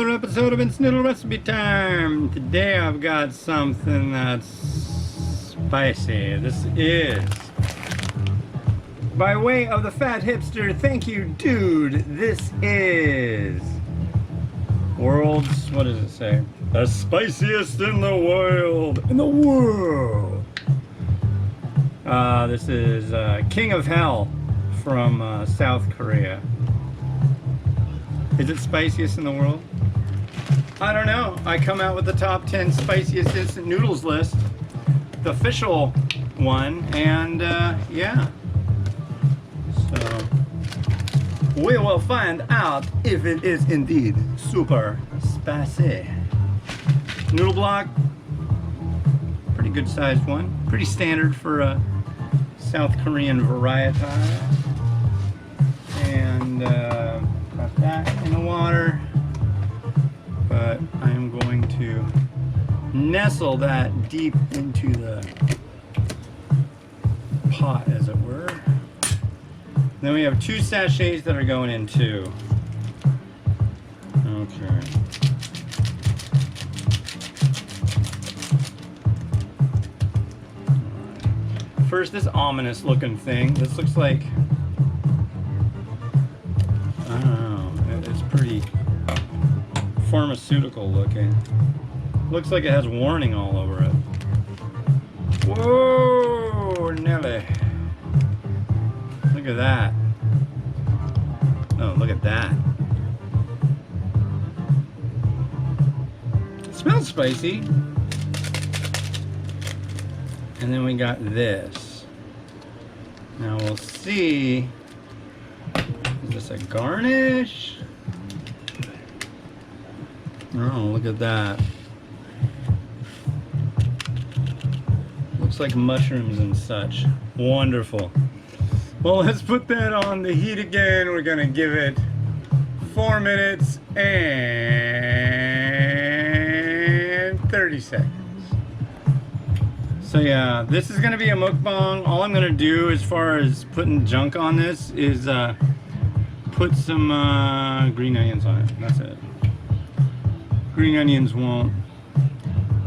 another episode of It's Noodle Recipe Time. Today I've got something that's spicy. This is by way of the fat hipster. Thank you, dude. This is world's, what does it say? The spiciest in the world. This is King of Hell from South Korea. Is it spiciest in the world? I don't know. I come out with the top 10 spiciest instant noodles list, the official one, and yeah. So we will find out if it is indeed super spicy. Noodle block, pretty good sized one, pretty standard for a South Korean variety. And got that in the water, but I am going to nestle that deep into the pot, as it were. Then we have 2 sachets that are going in too. Okay. First, this ominous looking thing. This looks like, I don't know, it's pretty pharmaceutical looking. Looks like it has warning all over it. Whoa, Nelly. Look at that. Oh, look at that. It smells spicy. And then we got this. Now we'll see. Is this a garnish? Oh, look at that. Looks like mushrooms and such. Wonderful. Well, let's put that on the heat again. We're gonna give it 4 minutes and 30 seconds. So yeah, this is gonna be a mukbang. All I'm gonna do as far as putting junk on this is put some green onions on it. That's it. Green onions won't.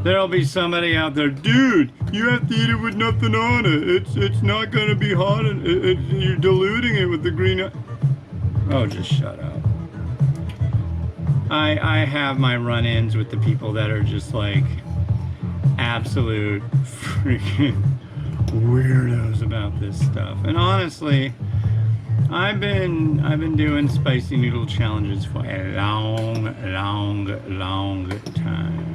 There'll be somebody out there, dude, you have to eat it with nothing on it. It's not gonna be hot, and you're diluting it with the green. Oh, just shut up. I have my run-ins with the people that are just like absolute freaking weirdos about this stuff. And honestly, I've been doing spicy noodle challenges for a long time.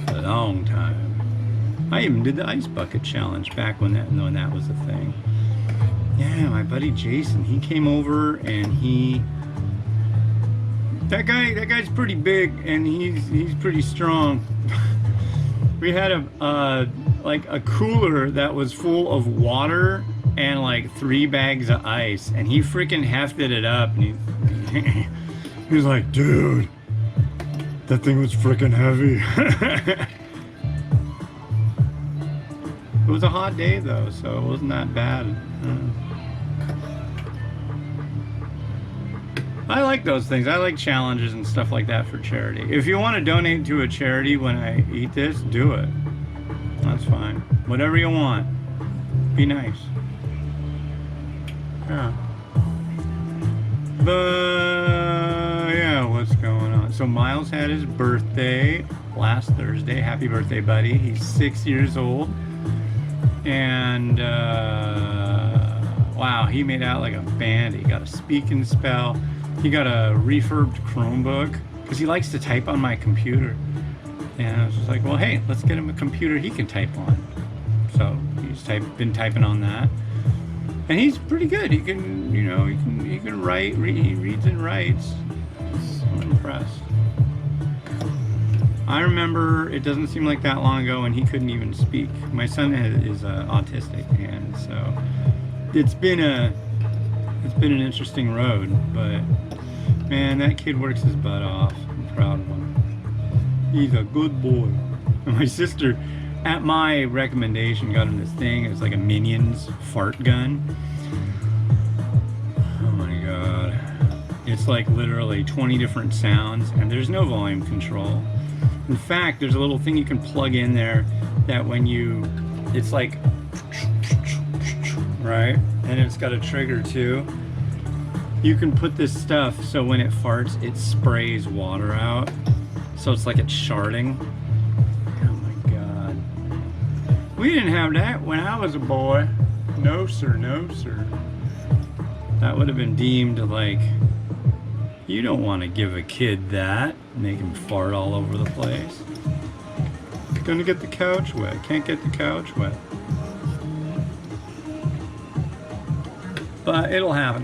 A long time. I even did the ice bucket challenge back when that was a thing. Yeah, my buddy Jason, he came over and that guy's pretty big and he's pretty strong. We had a cooler that was full of water and like 3 bags of ice, and he freaking hefted it up, and he was like, dude, that thing was freaking heavy. It was a hot day though, so it wasn't that bad. I like those things. I like challenges and stuff like that for charity. If you want to donate to a charity when I eat this, do it. That's fine. Whatever you want. Be nice. Yeah. But yeah, what's going on? So Miles had his birthday last Thursday. Happy birthday, buddy. He's 6 years old. And wow, he made out like a bandit. He got a speak and spell. He got a refurbed Chromebook because he likes to type on my computer. And I was just like, well, hey, let's get him a computer he can type on. So he's been typing on that. And he's pretty good. He can, you know, he can write. He reads and writes. I'm impressed. I remember it doesn't seem like that long ago when he couldn't even speak. My son is autistic, and so it's been an interesting road. But man, that kid works his butt off. I'm proud of him. He's a good boy. And my sister, at my recommendation, got him this thing. It's like a Minions fart gun. Oh my god. It's like literally 20 different sounds, and there's no volume control. In fact, there's a little thing you can plug in there that when you, it's like, right? And it's got a trigger too. You can put this stuff so when it farts, it sprays water out. So it's like it's sharding. Oh my God. We didn't have that when I was a boy. No sir, no sir. That would have been deemed like, you don't want to give a kid that. Make him fart all over the place. Gonna get the couch wet. Can't get the couch wet. But it'll happen.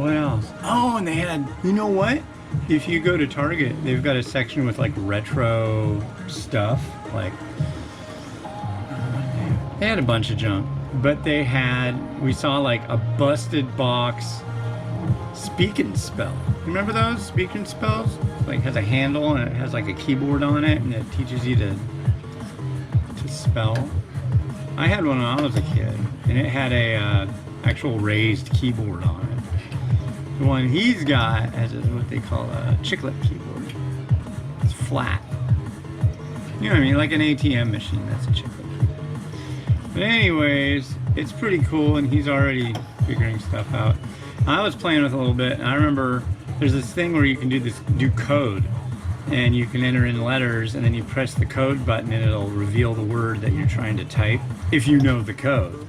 What else? Oh, and they had, you know what? If you go to Target, they've got a section with like retro stuff. Like, they had a bunch of junk. But they had, we saw like a busted box Speak and Spell. You remember those Speak and Spells? Like has a handle and it has like a keyboard on it and it teaches you to spell. I had one when I was a kid and it had a actual raised keyboard on it. The one he's got has what they call a chiclet keyboard. It's flat. You know what I mean? Like an ATM machine, that's a chiclet. But anyways, it's pretty cool and he's already figuring stuff out. I was playing with it a little bit and I remember there's this thing where you can do code and you can enter in letters and then you press the code button and it'll reveal the word that you're trying to type if you know the code.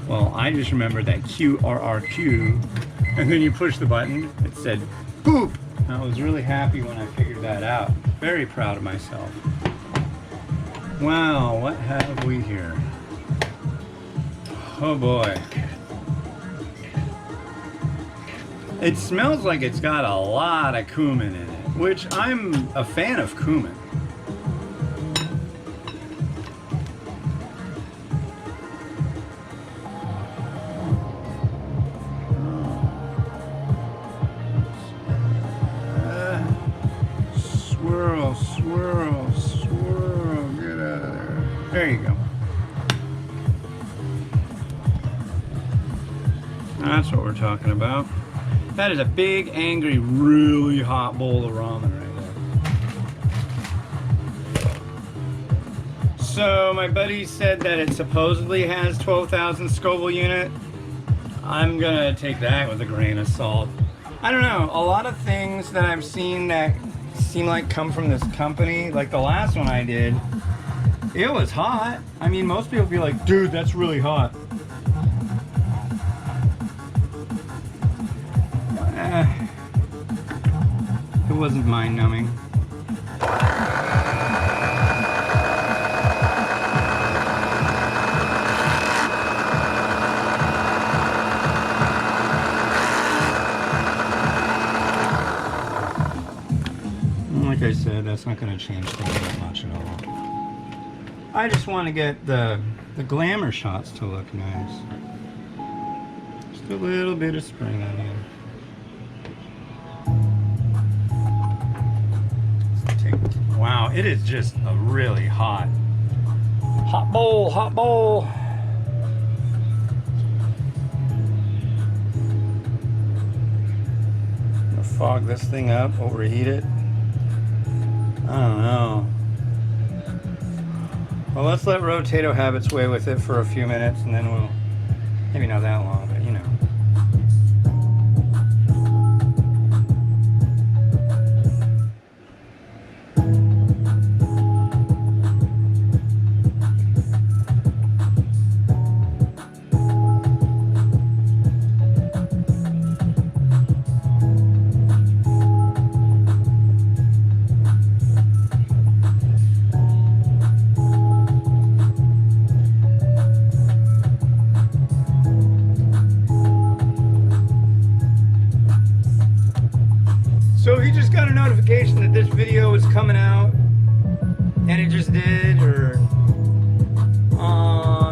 Well, I just remember that QRRQ and then you push the button, it said boop. And I was really happy when I figured that out. Very proud of myself. Wow, what have we here? Oh boy. It smells like it's got a lot of cumin in it, which I'm a fan of cumin. Swirl, swirl, swirl, get out of there. There you go. That's what we're talking about. That is a big, angry, really hot bowl of ramen right there. So my buddy said that it supposedly has 12,000 Scoville unit. I'm gonna take that with a grain of salt. I don't know, a lot of things that I've seen that seem like come from this company, like the last one I did, it was hot. I mean, most people be like, dude, that's really hot. It wasn't mind-numbing. Like I said, that's not going to change things that much at all. I just want to get the glamour shots to look nice. Just a little bit of spring onion. Wow, it is just a really hot bowl, hot bowl. I'm gonna fog this thing up, overheat it. I don't know. Well, let's let Rotato have its way with it for a few minutes and then we'll, maybe not that long, but you know. So he just got a notification that this video is coming out, and it just did, or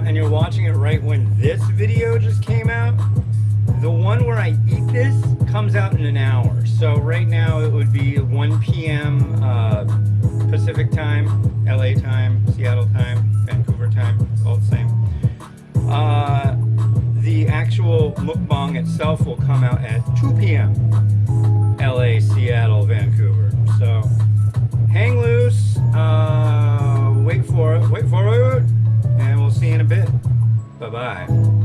and you're watching it right when this video just came out. The one where I eat this comes out in an hour. So right now it would be 1 p.m. Pacific time, LA time, Seattle time, Vancouver time, all the same. The actual mukbang itself will come out at 2 p.m. LA, Seattle, Vancouver. So hang loose, wait for it, and we'll see you in a bit. Bye-bye.